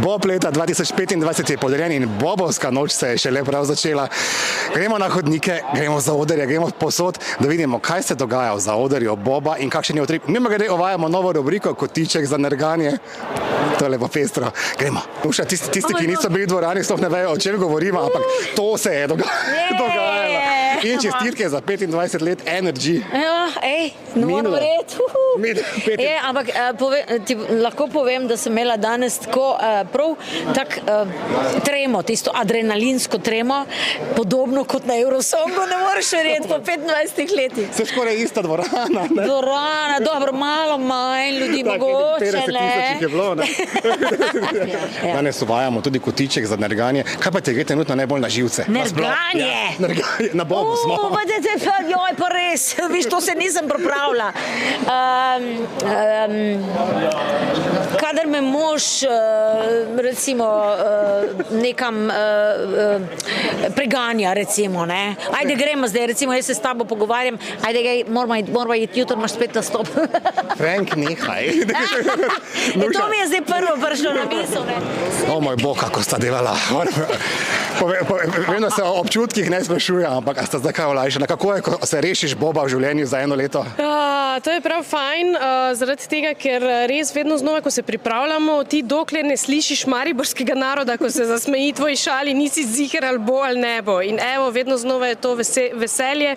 Bob leta 2025 je podarjen in bobovska noč se je šele prav začela. Gremo na hodnike, gremo za zaodrje, gremo posod, da vidimo, kaj se dogaja v zaodrju Boba in kakšen je utrip. Mimogrede uvajamo novo rubriko Kotiček za nerganje. To je lepo pestro. Gremo. Nuša, tisti, ki niso bili v dvorani, sploh ne vejo, o čem govorimo, ampak to se je dogajalo. In čestitke za 25 let Energy. Ne moram reči. Ampak ti lahko povem, da sem imela danes tako prav tremo, tisto adrenalinsko tremo, podobno kot na Eurosongu, ne moreš verjeti po 25 letih. Se skoraj ista dvorana. Dvorana, dobro, malo manj ljudi mogoče, 50 tisoč jih je bilo, ne? Danes uvajamo tudi kotiček za nerganje. Kaj pa te gre trenutno najbolj na živce? Nerganje! Na Bobu smo. Joj, pa res, viš, to se nisem pripravila. Kadar me mož, recimo, nekam preganja, recimo, ne. Ajde, gremo zdaj, recimo, jaz se s tabo pogovarjam, ajde, moramo iti, jutro imaš spet nastop. Frank, nehaj. To mi je zdaj prvo prišlo na misel, ne. O moj bog, kako sta delala. Vem, da se o občutkih ne sprašuje, ampak a sta zdaj kaj olajšana? Kako je, ko se rešiš Boba v življenju za eno leto? To je prav fajn, zaradi tega, ker res vedno znova, ko se pripravljamo, ti dokler ne slišiš mariborskega naroda, ko se zasmeji tvoji šali, nisi ziher ali bo ali ne bo. In evo, vedno znova je to veselje,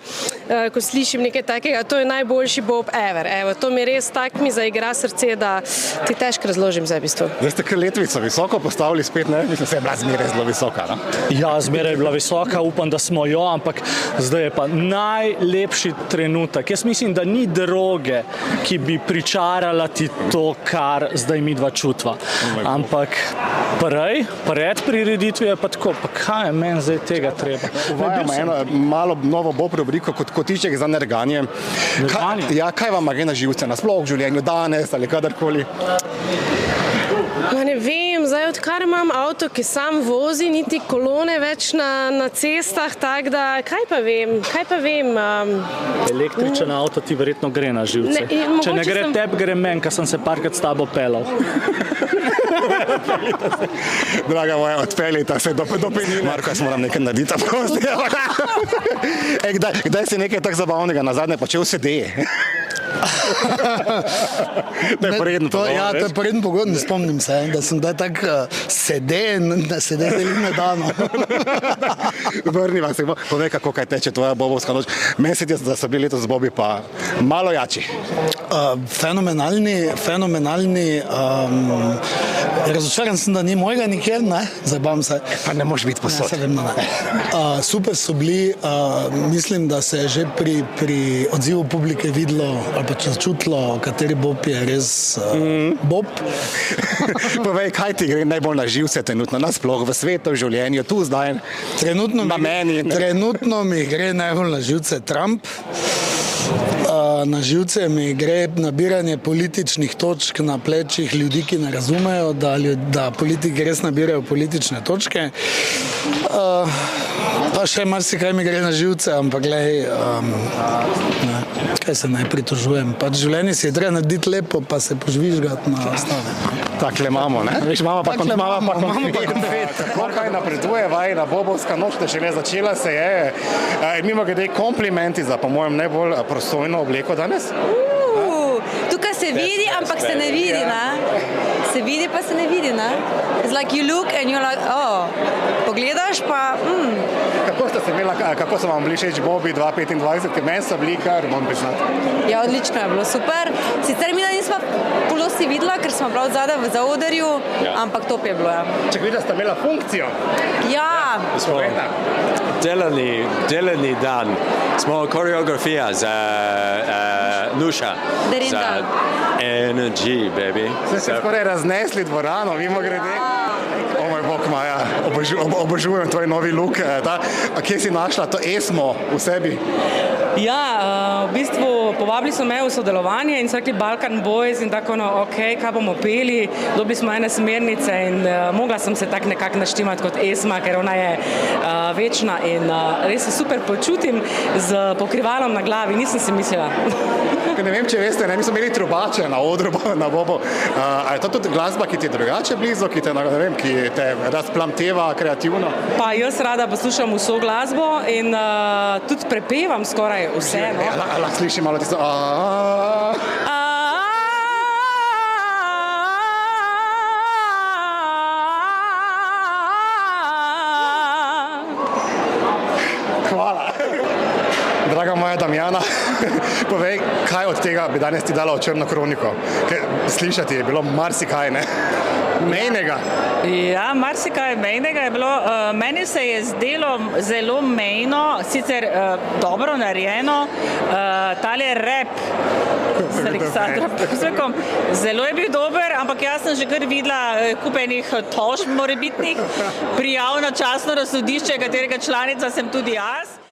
ko slišim nekaj takega, to je najboljši Bob ever. Evo, to mi res tak mi zaigra srce, da ti težko razložim za bistvo. Zdaj ste kar letvico visoko postavili spet, ne? Mislim, se je bila zmeraj zelo visoka, ne? Ja, zmeraj je bila visoka, upam, da smo jo, ampak zdaj je pa najlepši trenutek. Jaz mislim, da ni droge, ki bi pričarala ti to, kar zdaj midva čutva. Ampak pred prireditvijo je pa tako, pa kaj je meni zdaj tega treba? Uvajamo eno malo novo Bob rubriko kot kotiček za nerganje. Kaj vam gre na živce, nasploh v življenju, danes ali kadarkoli? Ne vem, zdaj odkar imam avto, ki sam vozi, niti kolone več na cestah, tako da, kaj pa vem. Električen avto ti verjetno gre na živce. Če ne gre tebi, gre meni, ker sem se parkrat s tabo pelal. Draga moja, odpeljita se do penine. Marko, jaz moram nekaj narediti, prosti. Kdaj si nekaj tak zabavnega nazadnje počel sedeje? To je poredno pogovor. Ja, to je poredno pogovor, ne spomnim se, da sem da tak sedel na dano. Vrniva se, povej, kako kaj teče tvoja bobovska noč. Meni se ti, da so bili letos Bobi pa malo jači. Fenomenalni. Razočaran sem, da ni mojega nikjer, ne, zabavim se. Pa ne moš biti posod. Super so bili, mislim, da se je že pri odzivu publike videlo, ali pa čutilo, kateri Bob je res Bob. Povej, kaj ti gre najbolj na živce trenutno, nasploh v svetu, v življenju, tu zdaj, na meni? Trenutno mi gre najbolj na živce Trump. Na živce mi gre nabiranje političnih točk na plečih ljudi, ki ne razumejo, da politiki res nabirajo politične točke. Pa še marsikaj mi gre na živce, ampak glej, kaj se naj pritožujem. Pač življenje si je treba narediti lepo, pa se požvižgati na ostale. Takle imamo, ne? Veš, imamo pa konfet. Kako kaj napreduje vajna bobovska noč, da šele začela se je. Mimogrede komplimenti za, po mojem, najbolj prosojno obleko danes. Tukaj se vidi, ampak se ne vidi, ne? Se vidi, pa se ne vidi, ne? It's like you look and you're like, pogledaš pa, Kako so vam bili všeč Bobi 2025, ker meni so bili kar, moram priznati. Ja, odlično je bilo, super. Sicer mi da nismo polosi videla, ker smo prav zadaj v zaodrju, ampak top je bilo, ja. Če videla, sta imela funkcijo. Ja. Delani dan. Smo koreografija za Nuša. Za Energy, baby. Ste se skoraj raznesli dvorano, mimogrede. O moj bog, Maja, obožujem tvoj novi look. Kje si našla to esmo v sebi? Ja, v bistvu povabili so me v sodelovanje in so rekli Balkan Boys in tako, kaj bomo peli, dobili smo ene smernice in mogla sem se tak nekako naštimati kot Esma, ker ona je večna in res se super počutim z pokrivalom na glavi, nisem si mislila. Ne vem, če veste, mi smo imeli trubače na odru na Bobu. A je to tudi glasba, ki ti je drugače blizu, ki te, ne vem, ki te razplamteva kreativno? Pa jaz rada poslušam vso glasbo in tudi prepevam skoraj vse. Lahko slišim malo tisto. Hvala. Draga moja Damjana, povej, kaj od tega bi danes ti dala v Črno kroniko? Ker slišati je bilo marsikaj, ne? Mejnega. Ja, marsikaj mejnega je bilo. Meni se je zdelo zelo mejno, sicer dobro narejeno, tale rap s Aleksandrom Pušnikom, zelo je bil dober, ampak jaz sem že kar videla kupenih tožb morebitnih, prijav na častno razsodišče, katerega članica sem tudi jaz.